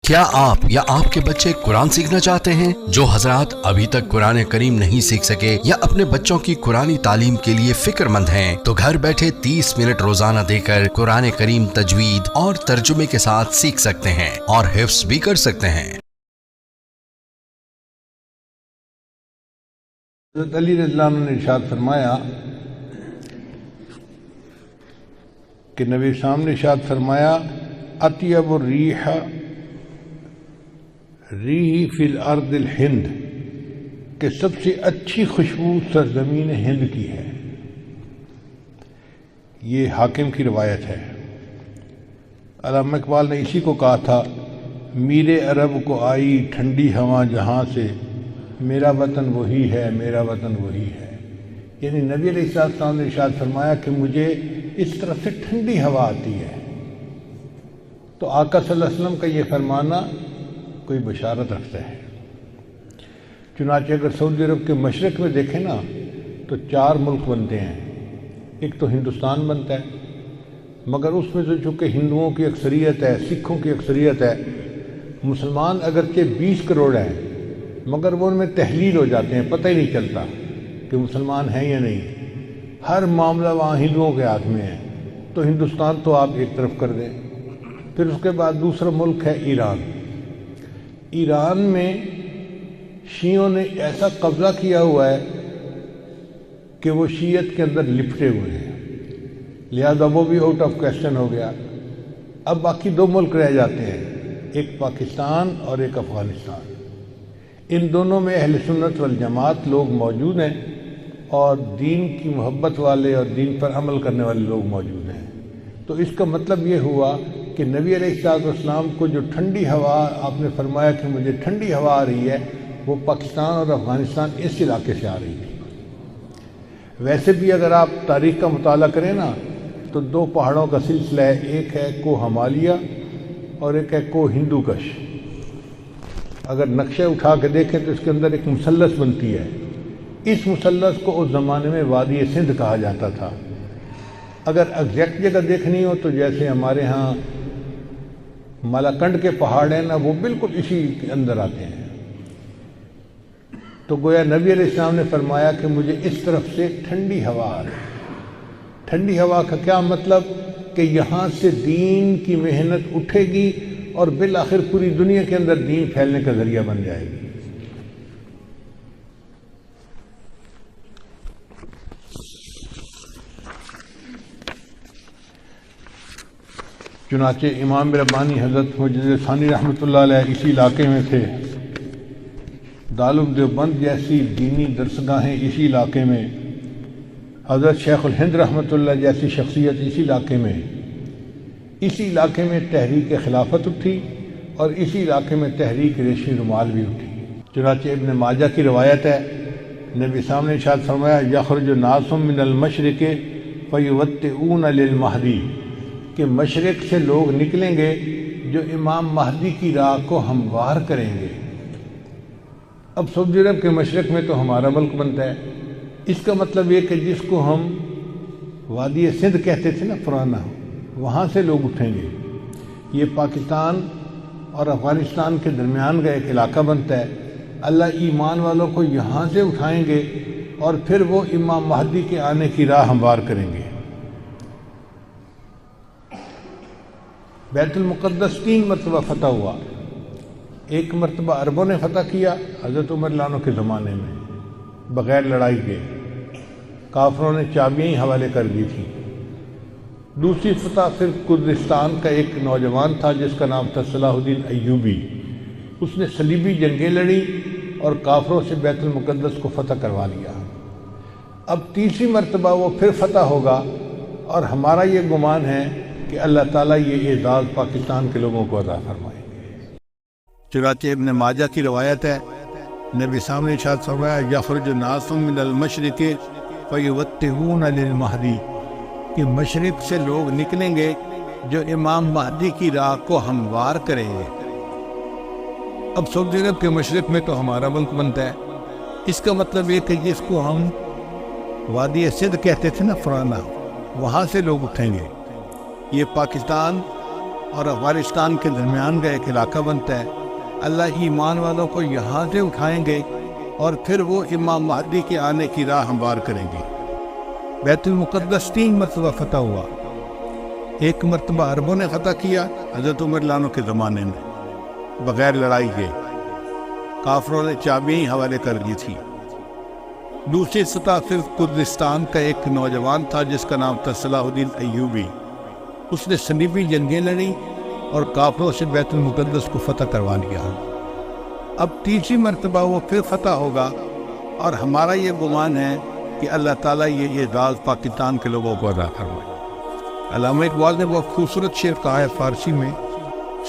کیا آپ یا آپ کے بچے قرآن سیکھنا چاہتے ہیں؟ جو حضرات ابھی تک قرآن کریم نہیں سیکھ سکے یا اپنے بچوں کی قرآنی تعلیم کے لیے فکر مند ہیں تو گھر بیٹھے 30 منٹ روزانہ دے کر قرآن کریم تجوید اور ترجمے کے ساتھ سیکھ سکتے ہیں اور حفظ بھی کر سکتے ہیں۔ حضرت علی رضی اللہ عنہ نے ارشاد فرمایا کہ نبی سامنے ارشاد فرمایا اطیب الریح ریح فی الارض الہند، کہ سب سے اچھی خوشبو سرزمین ہند کی ہے۔ یہ حاکم کی روایت ہے۔ علامہ اقبال نے اسی کو کہا تھا، میرے عرب کو آئی ٹھنڈی ہوا جہاں سے، میرا وطن وہی ہے، میرا وطن وہی ہے۔ یعنی نبی علیہ السلام نے ارشاد فرمایا کہ مجھے اس طرف سے ٹھنڈی ہوا آتی ہے۔ تو آقا صلی اللہ علیہ وسلم کا یہ فرمانا کوئی بشارت رکھتا ہے۔ چنانچہ اگر سعودی عرب کے مشرق میں دیکھیں نا تو 4 ملک بنتے ہیں۔ ایک تو ہندوستان بنتا ہے، مگر اس میں تو چونکہ ہندوؤں کی اکثریت ہے، سکھوں کی اکثریت ہے، مسلمان اگرچہ 20 کروڑ ہیں مگر وہ ان میں تحلیل ہو جاتے ہیں، پتہ ہی نہیں چلتا کہ مسلمان ہیں یا نہیں۔ ہر معاملہ وہاں ہندوؤں کے ہاتھ میں ہے، تو ہندوستان تو آپ ایک طرف کر دیں۔ پھر اس کے بعد دوسرا ملک ہے ایران۔ ایران میں شیعوں نے ایسا قبضہ کیا ہوا ہے کہ وہ شیعت کے اندر لپٹے ہوئے ہیں، لہذا وہ بھی آؤٹ آف کویسچن ہو گیا۔ اب باقی 2 ملک رہ جاتے ہیں، ایک پاکستان اور ایک افغانستان۔ ان دونوں میں اہل سنت والجماعت لوگ موجود ہیں اور دین کی محبت والے اور دین پر عمل کرنے والے لوگ موجود ہیں۔ تو اس کا مطلب یہ ہوا کہ نبی علیہ السلام کو جو ٹھنڈی ہوا آپ نے فرمایا کہ مجھے ٹھنڈی ہوا آ رہی ہے، وہ پاکستان اور افغانستان اس علاقے سے آ رہی تھی۔ ویسے بھی اگر آپ تاریخ کا مطالعہ کریں نا تو 2 پہاڑوں کا سلسلہ ہے، ایک ہے کوہ ہمالیہ اور ایک ہے کوہ ہندو کش۔ اگر نقشہ اٹھا کے دیکھیں تو اس کے اندر ایک مثلث بنتی ہے۔ اس مثلث کو اس زمانے میں وادی سندھ کہا جاتا تھا۔ اگر ایگزیکٹ جگہ دیکھنی ہو تو جیسے ہمارے ہاں مالاکنڈ کے پہاڑ ہیں نا، وہ بالکل اسی کے اندر آتے ہیں۔ تو گویا نبی علیہ السلام نے فرمایا کہ مجھے اس طرف سے ٹھنڈی ہوا آ رہی ہے۔ ٹھنڈی ہوا کا کیا مطلب کہ یہاں سے دین کی محنت اٹھے گی اور بالآخر پوری دنیا کے اندر دین پھیلنے کا ذریعہ بن جائے گی۔ چنانچہ امام ربانی حضرت مجدد ثانی رحمۃ اللہ علیہ اسی علاقے میں تھے، دارالعلوم دیوبند جیسی دینی درسگاہیں اسی علاقے میں، حضرت شیخ الہند رحمۃ اللہ جیسی شخصیت اسی علاقے میں، اسی علاقے میں تحریک خلافت اٹھی اور اسی علاقے میں تحریک ریشمی رومال بھی اٹھی۔ چنانچہ ابن ماجہ کی روایت ہے، نبی صاحب نے ارشاد فرمایا یخرج ناس من المشرق فیوطئون للمہدی، کہ مشرق سے لوگ نکلیں گے جو امام مہدی کی راہ کو ہموار کریں گے۔ اب سعودی عرب کے مشرق میں تو ہمارا ملک بنتا ہے، اس کا مطلب یہ کہ جس کو ہم وادی سندھ کہتے تھے نا پرانا، وہاں سے لوگ اٹھیں گے۔ یہ پاکستان اور افغانستان کے درمیان کا ایک علاقہ بنتا ہے۔ اللہ ایمان والوں کو یہاں سے اٹھائیں گے اور پھر وہ امام مہدی کے آنے کی راہ ہموار کریں گے۔ بیت المقدس 3 مرتبہ فتح ہوا۔ ایک مرتبہ عربوں نے فتح کیا حضرت عمر رضی اللہ عنہ کے زمانے میں بغیر لڑائی کے، کافروں نے چابیاں ہی حوالے کر دی تھیں۔ دوسری فتح پھر کردستان کا ایک نوجوان تھا جس کا نام تھا صلاح الدین ایوبی، اس نے صلیبی جنگیں لڑی اور کافروں سے بیت المقدس کو فتح کروا لیا۔ اب تیسری مرتبہ وہ پھر فتح ہوگا اور ہمارا یہ گمان ہے کہ اللہ تعالیٰ یہ اعزاز پاکستان کے لوگوں کو عطا فرمائیں گے۔ چنانچہ ابن ماجہ کی روایت ہے، نبی صاحب نے ارشاد فرمایا یخرج ناس من المشرق فیوطئون للمہدی، کہ مشرق سے لوگ نکلیں گے جو امام مہدی کی راہ کو ہموار کریں گے۔ اب سعودی عرب کے مشرق میں تو ہمارا ملک بنتا ہے، اس کا مطلب یہ کہ جس کو ہم وادی سندھ کہتے تھے نا پرانا، وہاں سے لوگ اٹھیں گے۔ یہ پاکستان اور افغانستان کے درمیان کا ایک علاقہ بنتا ہے۔ اللہ ایمان والوں کو یہاں سے اٹھائیں گے اور پھر وہ امام مہدی کے آنے کی راہ ہموار کریں گے۔ بیت المقدس 3 مرتبہ فتح ہوا۔ ایک مرتبہ عربوں نے فتح کیا حضرت عمر لانو کے زمانے میں بغیر لڑائی کے، کافروں نے چابیاں ہی حوالے کر دی تھی۔ دوسری سطح صرف کردستان کا ایک نوجوان تھا جس کا نام تھا صلاح الدین ایوبی۔ اس نے صلیبی جنگیں لڑیں اور کافروں سے بیت المقدس کو فتح کروا لیا۔ اب تیسری مرتبہ وہ پھر فتح ہوگا، اور ہمارا یہ گمان ہے کہ اللہ تعالیٰ یہ اعزاز پاکستان کے لوگوں کو عطا فرمائے۔ علامہ اقبال نے بہت خوبصورت شعر کہا ہے فارسی میں،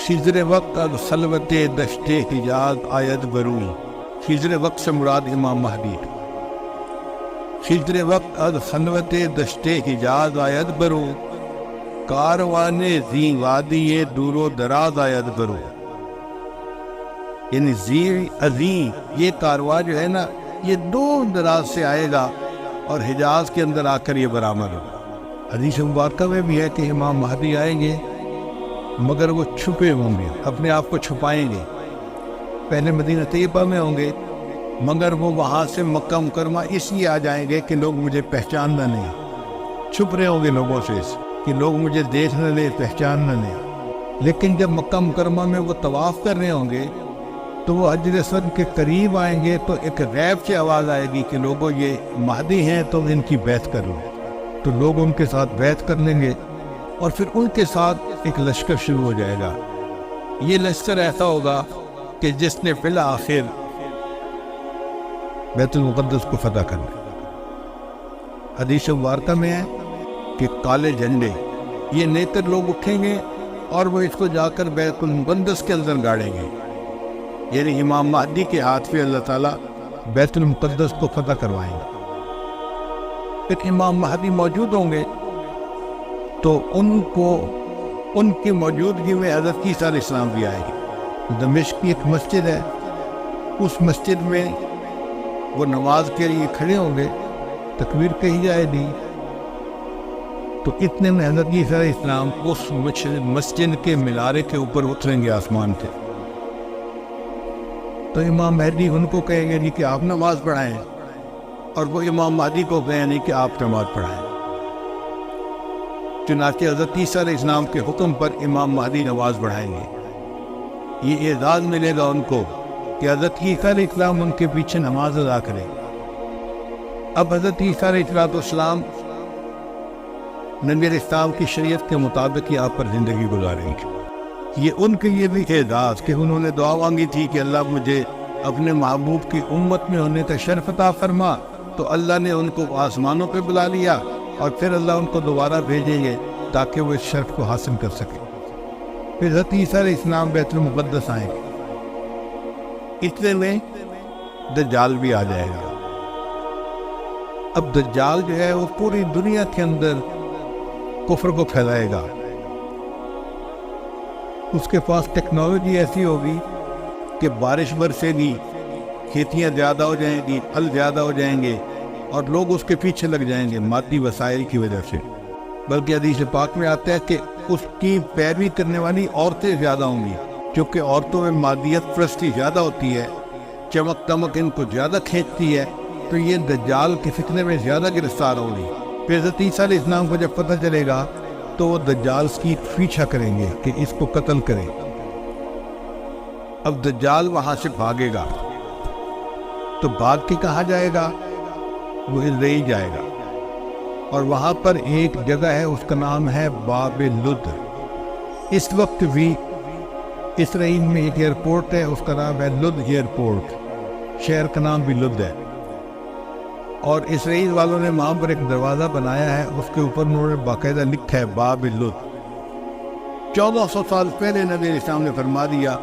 خضر وقت از خلوت دشت حجاز آید برو۔ خضر وقت سے مراد امام مہدی۔ خضر وقت از خلوت دشت حجاز آید برو، کاروان زی وادی دور و دراز آید برو۔ یعنی زی عظیم یہ کارواں جو ہے نا یہ دور دراز سے آئے گا اور حجاز کے اندر آ کر یہ برآمد ہوگا۔ حدیث مبارکہ میں بھی ہے کہ امام مہدی آئیں گے مگر وہ چھپے ہوں گے، اپنے آپ کو چھپائیں گے۔ پہلے مدینہ طیبہ میں ہوں گے مگر وہ وہاں سے مکہ مکرمہ اس لیے آ جائیں گے کہ لوگ مجھے پہچاننا نہیں، چھپ رہے ہوں گے لوگوں سے کہ لوگ مجھے دیکھ نہ لیں، پہچان نہ لیں۔ لیکن جب مکہ مکرمہ میں وہ طواف کر رہے ہوں گے تو وہ حجر اسود کے قریب آئیں گے تو ایک غیب سے آواز آئے گی کہ لوگوں یہ مہدی ہیں تو ان کی بیعت کر لو، تو لوگ ان کے ساتھ بیعت کر لیں گے اور پھر ان کے ساتھ ایک لشکر شروع ہو جائے گا۔ یہ لشکر ایسا ہوگا کہ جس نے بالآخر بیت المقدس کو فتح کرنا۔ حدیث مبارکہ میں ہے کہ کالے جھنڈے یہ نیتر لوگ اٹھیں گے اور وہ اس کو جا کر بیت المقدس کے اندر گاڑیں گے، یعنی امام مہدی کے ہاتھ پہ اللہ تعالیٰ بیت المقدس کو فتح کروائیں گے۔ پھر امام مہدی موجود ہوں گے تو ان کی موجودگی میں حضرت عیسیٰ علیہ السلام بھی آئے گے۔ دمشق کی ایک مسجد ہے، اس مسجد میں وہ نماز کے لیے کھڑے ہوں گے، تکبیر کہی جائے گی تو اتنے میں حضرت عیسیٰ علیہ السلام اس مسجد کے مینارے کے اوپر اتریں گے آسمان سے، تو امام مہدی ان کو کہیں گے کہ آپ نماز پڑھائیں، اور وہ امام مہدی کو کہیں نہیں کہ آپ نماز پڑھائیں۔ چنانچہ حضرت عیسیٰ علیہ السلام کے حکم پر امام مہدی نماز پڑھائیں گے۔ یہ اعزاز ملے گا ان کو کہ حضرت عیسیٰ علیہ السلام ان کے پیچھے نماز ادا کریں۔ اب حضرت عیسیٰ علیہ السلام نبی علیہ السلام کی شریعت کے مطابق یہاں پر زندگی گزاریں گے۔ یہ ان کے لیے بھی اعزاز کہ انہوں نے دعا مانگی تھی کہ اللہ مجھے اپنے محبوب کی امت میں ہونے کا شرف عطا فرما، تو اللہ نے ان کو آسمانوں پہ بلا لیا اور پھر اللہ ان کو دوبارہ بھیجیں گے تاکہ وہ اس شرف کو حاصل کر سکے۔ پھر حضرت عیسیٰ علیہ السلام بیت المقدس آئیں گے، اتنے میں دجال بھی آ جائے گا۔ اب دجال جو ہے وہ پوری دنیا کے اندر کفر کو پھیلائے گا۔ اس کے پاس ٹیکنالوجی ایسی ہوگی کہ بارش برسے گی، کھیتیاں زیادہ ہو جائیں گی، پھل زیادہ ہو جائیں گے اور لوگ اس کے پیچھے لگ جائیں گے مادی وسائل کی وجہ سے۔ بلکہ حدیث پاک میں آتا ہے کہ اس کی پیروی کرنے والی عورتیں زیادہ ہوں گی، کیونکہ عورتوں میں مادیت پرستی زیادہ ہوتی ہے، چمک دمک ان کو زیادہ کھینچتی ہے، تو یہ دجال کے فتنے میں زیادہ گرفتار ہوں گی۔ پھر حضرت عیسیٰ علیہ السلام کو جب پتہ چلے گا تو وہ دجال کی پیچھا کریں گے کہ اس کو قتل کریں۔ اب دجال وہاں سے بھاگے گا تو بھاگ کے کہاں جائے گا؟ وہ اسرائیل جائے گا، اور وہاں پر ایک جگہ ہے اس کا نام ہے باب لد۔ اس وقت بھی اسرائیل میں ایک ایئرپورٹ ہے، اس کا نام ہے لد ایئرپورٹ، شہر کا نام بھی لد ہے، اور اسرائیل والوں نے وہاں پر ایک دروازہ بنایا ہے، اس کے اوپر انہوں نے باقاعدہ لکھا ہے باب لد۔ 1400 سال پہلے نبی علیہ السلام نے فرما دیا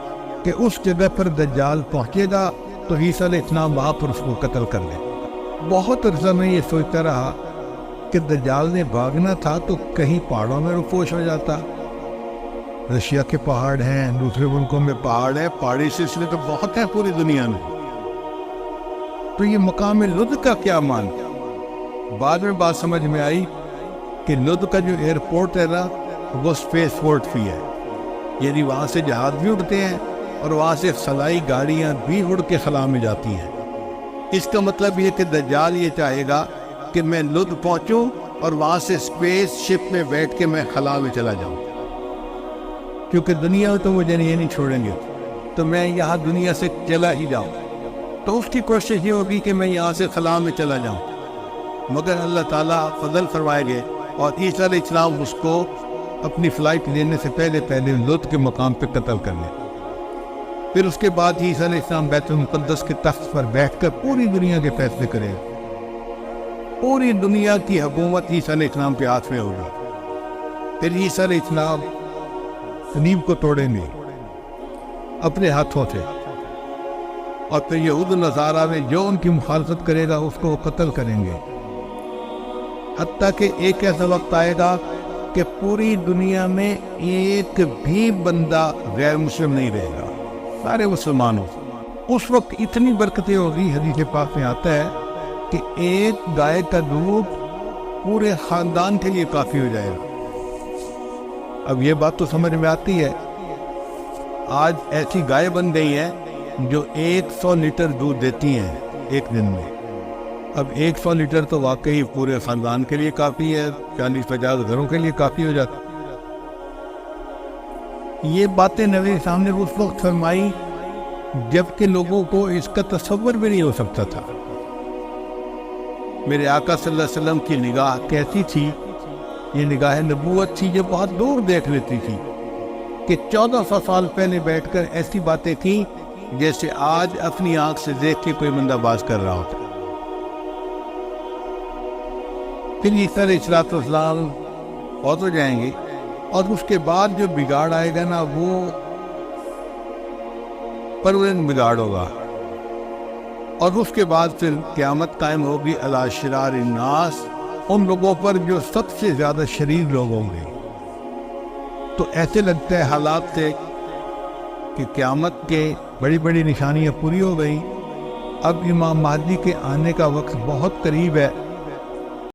کہ اس جگہ پر دجال پہنچے گا تو عیسیٰ علیہ السلام وہاں پر اس کو قتل کر لیں۔ بہت عرصہ میں یہ سوچتا رہا کہ دجال نے بھاگنا تھا تو کہیں پہاڑوں میں رفوش ہو جاتا۔ رشیا کے پہاڑ ہیں، دوسرے ملکوں میں پہاڑ ہیں، پہاڑی سلسلے تو بہت ہیں پوری دنیا میں، تو یہ مقام لد کا کیا مان؟ بعد میں بات سمجھ میں آئی کہ لد کا جو ایئرپورٹ ہے نا وہ اسپیس پورٹ بھی ہے، یعنی وہاں سے جہاز بھی اڑتے ہیں اور وہاں سے خلائی گاڑیاں بھی اڑ کے خلا میں جاتی ہیں۔ اس کا مطلب یہ کہ دجال یہ چاہے گا کہ میں لد پہنچوں اور وہاں سے اسپیس شپ میں بیٹھ کے میں خلا میں چلا جاؤں، کیونکہ دنیا تو مجھے یہ نہیں چھوڑیں گے، تو میں یہاں دنیا سے چلا ہی جاؤں۔ تو اس کی کوشش یہ ہوگی کہ میں یہاں سے خلا میں چلا جاؤں، مگر اللہ تعالیٰ فضل فرمائے گے اور عیسیٰ علیہ السلام اس کو اپنی فلائٹ لینے سے پہلے لط کے مقام پہ قتل کر لیں۔ پھر اس کے بعد عیسیٰ علیہ السلام بیت المقدس کے تخت پر بیٹھ کر پوری دنیا کے فیصلے کرے گا۔ پوری دنیا کی حکومت عیسیٰ علیہ السلام کے ہاتھ میں ہوگی۔ پھر عیسیٰ علیہ السلام صلیب کو توڑیں گے اپنے ہاتھوں سے، اور پھر یہود و نصارہ میں جو ان کی مخالفت کرے گا اس کو وہ قتل کریں گے، حتیٰ کہ ایک ایسا وقت آئے گا کہ پوری دنیا میں ایک بھی بندہ غیر مسلم نہیں رہے گا، سارے مسلمانوں۔ اس وقت اتنی برکتیں ہوگی، حدیث پاک میں آتا ہے کہ ایک گائے کا دودھ پورے خاندان کے لیے کافی ہو جائے گا۔ اب یہ بات تو سمجھ میں آتی ہے، آج ایسی گائے بن گئی ہیں جو 100 لیٹر دودھ دیتی ہیں ایک دن میں۔ اب 100 لیٹر تو واقعی پورے خاندان کے لیے کافی ہے، 40-50 گھروں کے لیے کافی ہو جاتا۔ یہ باتیں نبی سامنے اس وقت فرمائی جب کہ لوگوں کو اس کا تصور بھی نہیں ہو سکتا تھا۔ میرے آقا صلی اللہ علیہ وسلم کی نگاہ کیسی تھی؟ یہ نگاہ نبوت تھی جو بہت دور دیکھ لیتی تھی، کہ 1400 سال پہلے بیٹھ کر ایسی باتیں تھیں جیسے آج اپنی آنکھ سے دیکھ کے کوئی بندہ باز کر رہا ہوتا۔ پھر عیسیٰ علیہ السلام فوت ہو جائیں گے، اور اس کے بعد جو بگاڑ آئے گا نا وہ پرماننٹ بگاڑ ہوگا، اور اس کے بعد پھر قیامت قائم ہوگی علی شرار الناس، ان لوگوں پر جو سب سے زیادہ شریر لوگ ہوں گے۔ تو ایسے لگتا ہے حالات سے کہ قیامت کے بڑی بڑی نشانیاں پوری ہو گئی، اب امام مہدی کے آنے کا وقت بہت قریب ہے۔